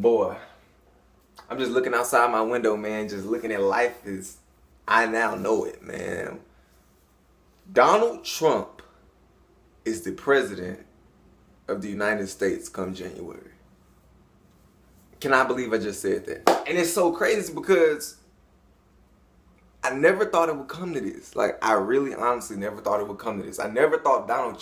Boy, I'm just looking outside my window, man, just looking at life as I now know it, man. Donald Trump is the president of the United States come January. Can I believe I just said that? And it's so crazy because I never thought it would come to this. Like, I really honestly never thought it would come to this. I never thought Donald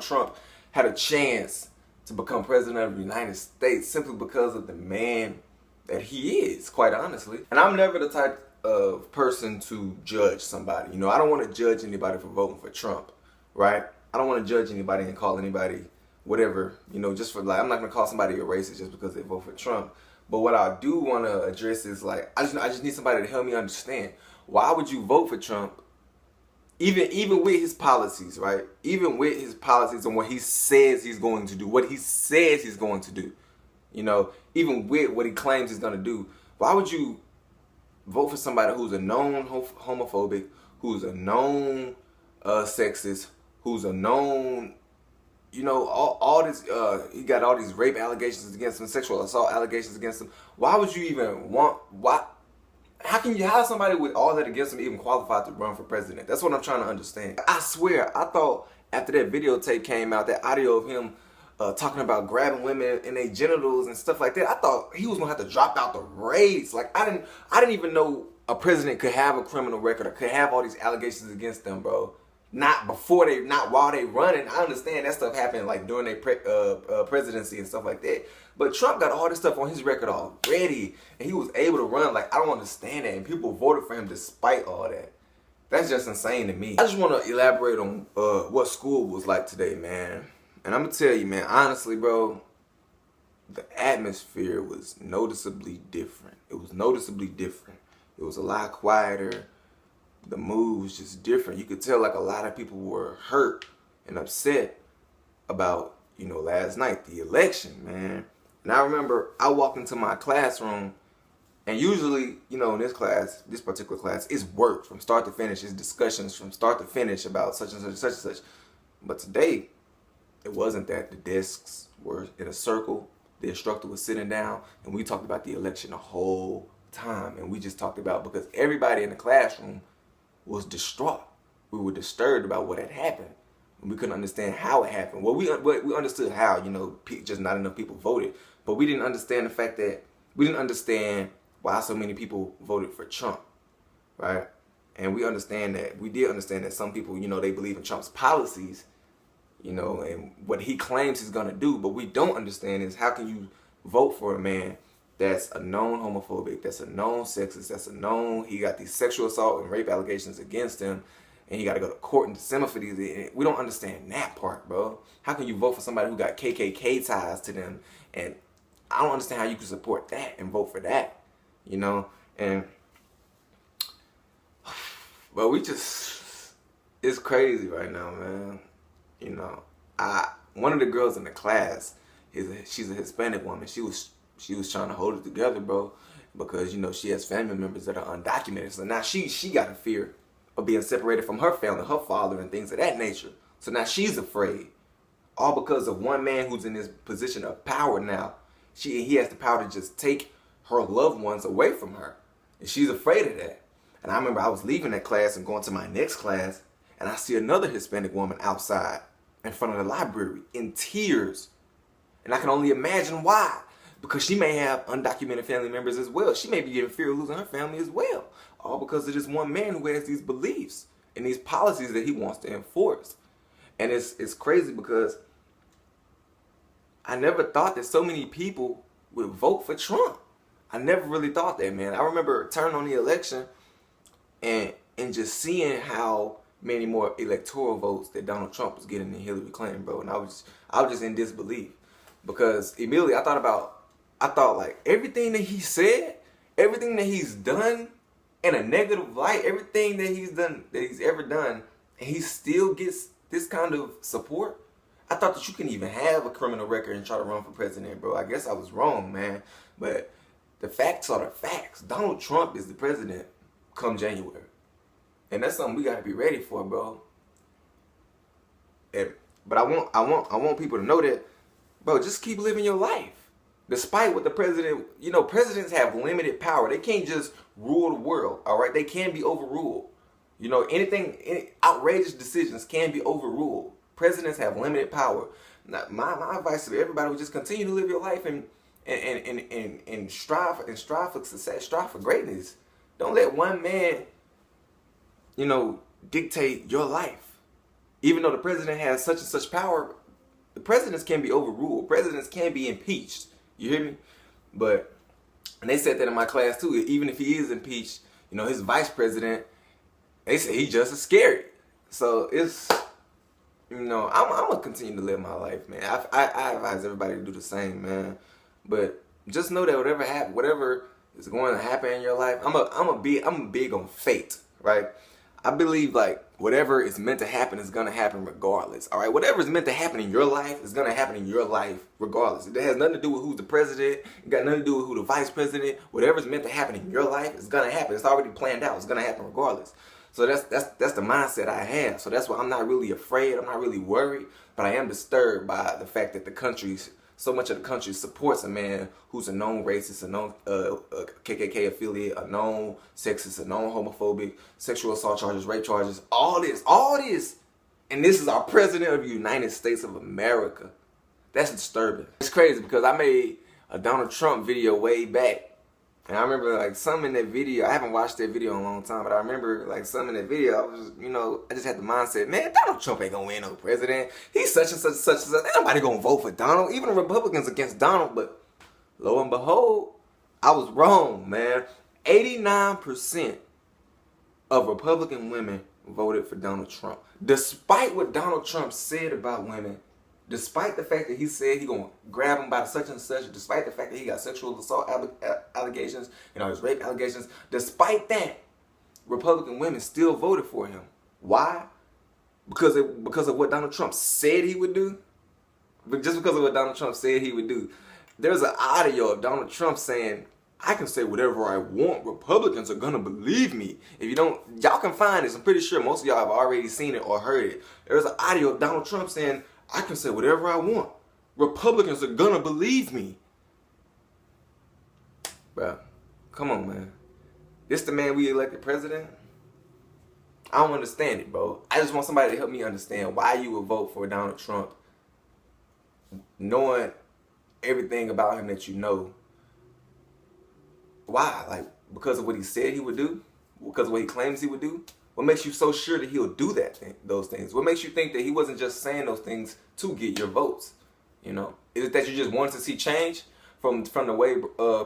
Trump had a chance to become president of the United States simply because of the man that he is, quite honestly. And I'm never the type of person to judge somebody. You know, I don't want to judge anybody for voting for Trump, right? I don't want to judge anybody and call anybody whatever, you know, just for like, I'm not going to call somebody a racist just because they vote for Trump. But what I do want to address is like, I just need somebody to help me understand. Why would you vote for Trump? Even with his policies, right? Even with his policies and what he says he's going to do, what he says he's going to do, you know, even with what he claims he's going to do, why would you vote for somebody who's a known homophobic, who's a known sexist, who's a known, you know, all this, he got all these rape allegations against him, sexual assault allegations against him. Why would you even how somebody with all that against him even qualified to run for president? That's what I'm trying to understand. I swear, I thought after that videotape came out, that audio of him talking about grabbing women in their genitals and stuff like that, I thought he was gonna have to drop out the race. Like, I didn't even know a president could have a criminal record or could have all these allegations against them, bro. Not while they running. I understand that stuff happened like during their presidency and stuff like that. But Trump got all this stuff on his record already, and he was able to run. Like, I don't understand that, and people voted for him despite all that. That's just insane to me. I just want to elaborate on what school was like today, man. And I'm gonna tell you, man, honestly, bro, the atmosphere was noticeably different. It was noticeably different. It was a lot quieter. The mood was just different. You could tell like a lot of people were hurt and upset about, you know, last night, the election, man. And I remember I walked into my classroom, and usually, you know, in this class, this particular class, it's work from start to finish. It's discussions from start to finish about such and such and such and such. But today, it wasn't that. The desks were in a circle. The instructor was sitting down, and we talked about the election the whole time. And we just talked about, because everybody in the classroom was distraught. We were disturbed about what had happened. And we couldn't understand how it happened. Well, we understood how, you know, just not enough people voted. But we didn't understand the fact that, we didn't understand why so many people voted for Trump, right? And we did understand that some people, you know, they believe in Trump's policies, you know, and what he claims he's gonna do. But we don't understand is, how can you vote for a man that's a known homophobic, that's a known sexist, that's a known, he got these sexual assault and rape allegations against him, and he got to go to court in December for these. We don't understand that part, bro. How can you vote for somebody who got KKK ties to them? And I don't understand how you can support that and vote for that, you know? And, well, it's crazy right now, man. You know, one of the girls in the class, she's a Hispanic woman. She was trying to hold it together, bro, because, you know, she has family members that are undocumented. So now she got a fear of being separated from her family, her father, and things of that nature. So now she's afraid, all because of one man who's in this position of power now. He has the power to just take her loved ones away from her, and she's afraid of that. And I remember I was leaving that class and going to my next class, and I see another Hispanic woman outside in front of the library in tears, and I can only imagine why. Because she may have undocumented family members as well. She may be in fear of losing her family as well. All because of this one man who has these beliefs and these policies that he wants to enforce. And it's crazy because I never thought that so many people would vote for Trump. I never really thought that, man. I remember turning on the election and just seeing how many more electoral votes that Donald Trump was getting than Hillary Clinton, bro. And I was just in disbelief. Because immediately I thought like everything that he said, everything that he's done in a negative light, everything that he's ever done, and he still gets this kind of support. I thought that you couldn't even have a criminal record and try to run for president, bro. I guess I was wrong, man. But the facts are the facts. Donald Trump is the president come January. And that's something we gotta be ready for, bro. But I want people to know that, bro, just keep living your life. Despite what the president, you know, presidents have limited power. They can't just rule the world, all right? They can be overruled. You know, any outrageous decisions can be overruled. Presidents have limited power. Now, my advice to everybody would just continue to live your life and strive for success, strive for greatness. Don't let one man, you know, dictate your life. Even though the president has such and such power, the presidents can be overruled. Presidents can be impeached. You hear me? But, and they said that in my class too, even if he is impeached, you know, his vice president, they say he's just as scary. So it's, you know, I'm gonna continue to live my life, man. I advise everybody to do the same, man. But just know that whatever is going to happen in your life, I'm big on fate, right? I believe like whatever is meant to happen is gonna happen regardless. All right, whatever is meant to happen in your life is gonna happen in your life regardless. It has nothing to do with who's the president. It got nothing to do with who the vice president. Whatever is meant to happen in your life is gonna happen. It's already planned out. It's gonna happen regardless. So that's the mindset I have. So that's why I'm not really afraid. I'm not really worried, but I am disturbed by the fact that so much of the country supports a man who's a known racist, a known KKK affiliate, a known sexist, a known homophobic, sexual assault charges, rape charges, all this. And this is our president of the United States of America. That's disturbing. It's crazy because I made a Donald Trump video way back. And I remember like some in that video, I haven't watched that video in a long time, but I remember like some in that video, I just had the mindset, man, Donald Trump ain't gonna win no president. He's such and such and such and such. Ain't nobody gonna vote for Donald, even the Republicans against Donald. But lo and behold, I was wrong, man. 89% of Republican women voted for Donald Trump. Despite what Donald Trump said about women, despite the fact that he said he gonna grab him by such and such, despite the fact that he got sexual assault allegations, you know, his rape allegations, despite that, Republican women still voted for him. Why? Because of what Donald Trump said he would do? But just because of what Donald Trump said he would do. There's an audio of Donald Trump saying, I can say whatever I want. Republicans are gonna believe me. If you don't, y'all can find this. I'm pretty sure most of y'all have already seen it or heard it. There's an audio of Donald Trump saying, I can say whatever I want. Republicans are gonna believe me. Bro, come on, man. This the man we elected president? I don't understand it, bro. I just want somebody to help me understand why you would vote for Donald Trump, knowing everything about him that you know. Why? Like, because of what he said he would do? Because of what he claims he would do? What makes you so sure that he'll do those things? What makes you think that he wasn't just saying those things to get your votes? You know, is it that you just wanted to see change from the way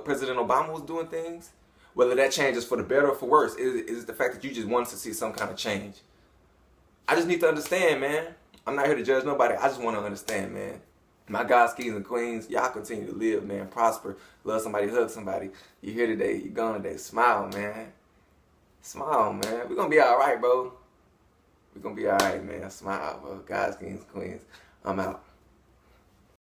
President Obama was doing things? Whether that change is for the better or for worse, is it the fact that you just wanted to see some kind of change? I just need to understand, man. I'm not here to judge nobody. I just want to understand, man. My guys, kings, and queens, y'all continue to live, man. Prosper, love somebody, hug somebody. You're here today, you're gone today. Smile, man. Smile, man. We're going to be all right, bro. We're going to be all right, man. Smile, bro. Guys, kings, queens. I'm out.